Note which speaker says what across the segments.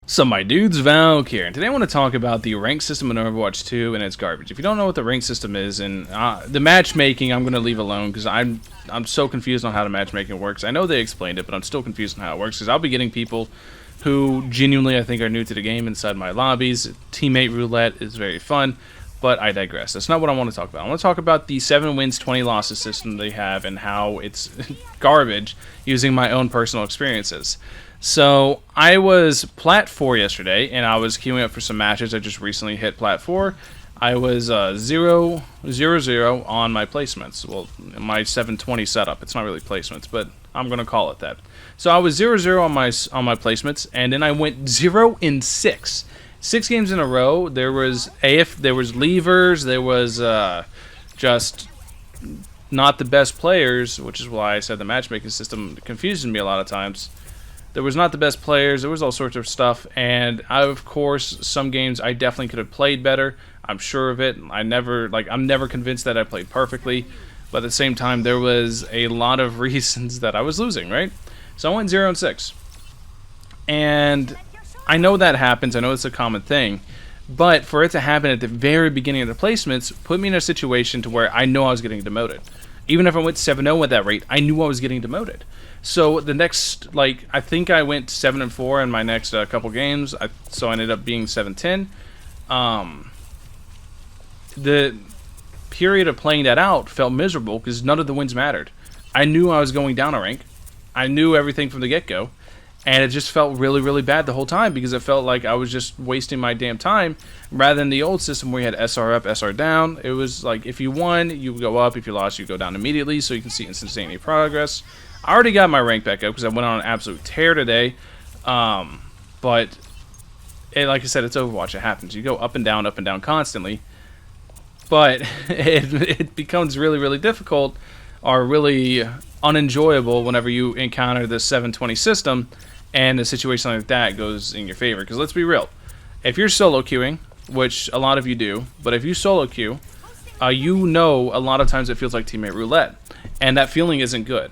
Speaker 1: So my dude's Valk here, and today I want to talk about the rank system in Overwatch 2 and its garbage. If you don't know what the rank system is, and the matchmaking, I'm going to leave alone because I'm so confused on how the matchmaking works. I know they explained it, but I'm still confused on how it works because I'll be getting people who genuinely I think are new to the game inside my lobbies. Teammate roulette is very fun, but I digress. That's not what I want to talk about. I want to talk about the 7 wins, 20 losses system they have and how it's garbage using my own personal experiences. So I was Plat 4 yesterday, and I was queuing up for some matches. I just recently hit Plat 4. I was 0-0-0 on my placements. Well, my 720 setup. It's not really placements, but I'm gonna call it that. So I was 0-0 on my placements, and then I went 0-6. 6 games in a row. There was there was levers. There was just not the best players, which is why I said the matchmaking system confuses me a lot of times. There was not the best players. There was all sorts of stuff, and of course, some games I definitely could have played better. I'm sure of it. I'm never convinced that I played perfectly, but at the same time, there was a lot of reasons that I was losing. Right, so I went 0-6, and I know that happens. I know it's a common thing, but for it to happen at the very beginning of the placements put me in a situation to where I know I was getting demoted. Even if I went 7-0 at that rate, I knew I was getting demoted. So the next, I think I went 7-4 in my next couple games. So I ended up being 7-10. The period of playing that out felt miserable because none of the wins mattered. I knew I was going down a rank. I knew everything from the get-go. And it just felt really, really bad the whole time because it felt like I was just wasting my damn time rather than the old system where you had SR up, SR down. It was like if you won, you would go up. If you lost, you go down immediately so you can see instantaneous progress. I already got my rank back up because I went on an absolute tear today. But like I said, it's Overwatch. It happens. You go up and down constantly. But it becomes really, really difficult or really unenjoyable whenever you encounter the 720 system and a situation like that goes in your favor. Because let's be real, if you're solo queuing, which a lot of you do, but if you solo queue, you know a lot of times it feels like teammate roulette, and that feeling isn't good.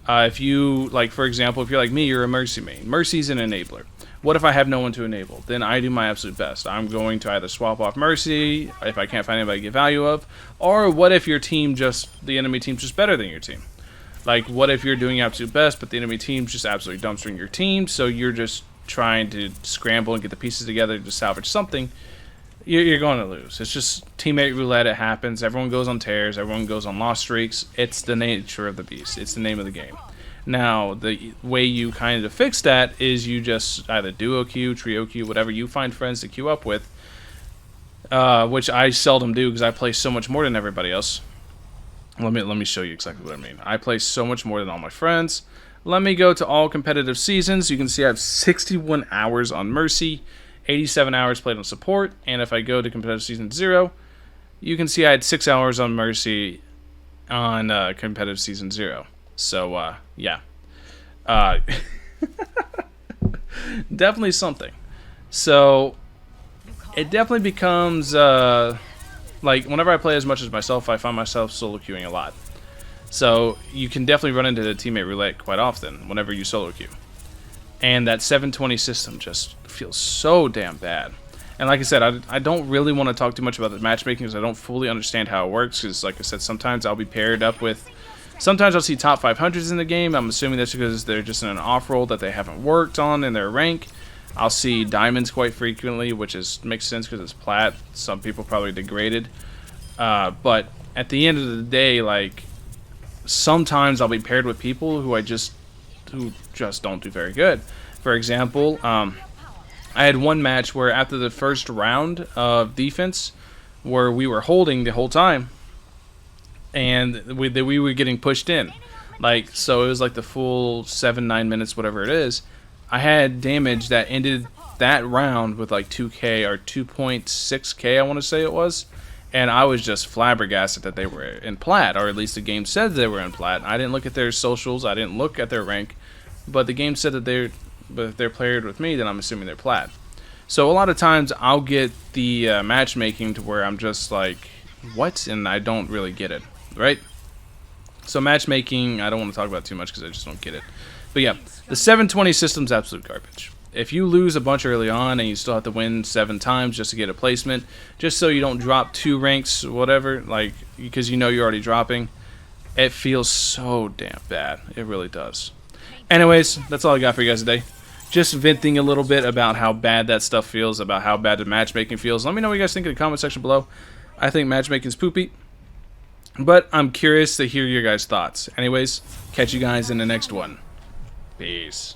Speaker 1: If you, for example, if you're like me, you're a Mercy main. Mercy's an enabler. What if I have no one to enable? Then I do my absolute best. I'm going to either swap off Mercy if I can't find anybody to get value of, or what if your team the enemy team's just better than your team? Like, what if you're doing your absolute best, but the enemy team's just absolutely dumpstering your team, so you're just trying to scramble and get the pieces together to salvage something? You're going to lose. It's just teammate roulette. It happens. Everyone goes on tears. Everyone goes on lost streaks. It's the nature of the beast. It's the name of the game. Now, the way you kind of fix that is you just either duo queue, trio queue, whatever you find friends to queue up with, which I seldom do because I play so much more than everybody else. Let me show you exactly what I mean. I play so much more than all my friends. Let me go to all competitive seasons. You can see I have 61 hours on Mercy, 87 hours played on support, and if I go to competitive season 0, you can see I had 6 hours on Mercy on competitive season 0. So, yeah. Definitely something. So, it definitely becomes, whenever I play as much as myself, I find myself solo queuing a lot. So, you can definitely run into the teammate roulette quite often whenever you solo queue. And that 720 system just feels so damn bad. And like I said, I don't really want to talk too much about the matchmaking because I don't fully understand how it works. Because like I said, sometimes I'll be paired up with... Sometimes I'll see top 500s in the game. I'm assuming that's because they're just in an off-roll that they haven't worked on in their rank. I'll see diamonds quite frequently, which makes sense because it's plat. Some people probably degraded. But at the end of the day, sometimes I'll be paired with people who just don't do very good. For example, I had one match where after the first round of defense, where we were holding the whole time, and we were getting pushed in. So it was the full 7-9 minutes, whatever it is. I had damage that ended that round with 2k or 2.6k, I want to say it was. And I was just flabbergasted that they were in plat, or at least the game said they were in plat. I didn't look at their socials, I didn't look at their rank, but the game said that if they're paired with me, then I'm assuming they're plat. So a lot of times I'll get the matchmaking to where I'm just like, what? And I don't really get it, right? So matchmaking, I don't want to talk about too much because I just don't get it. But yeah, the 720 system's absolute garbage. If you lose a bunch early on and you still have to win 7 times just to get a placement, just so you don't drop 2 ranks, whatever, like, because you know you're already dropping, it feels so damn bad. It really does. Anyways, that's all I got for you guys today. Just venting a little bit about how bad that stuff feels, about how bad the matchmaking feels. Let me know what you guys think in the comment section below. I think matchmaking's poopy, but I'm curious to hear your guys' thoughts. Anyways, catch you guys in the next one. Peace.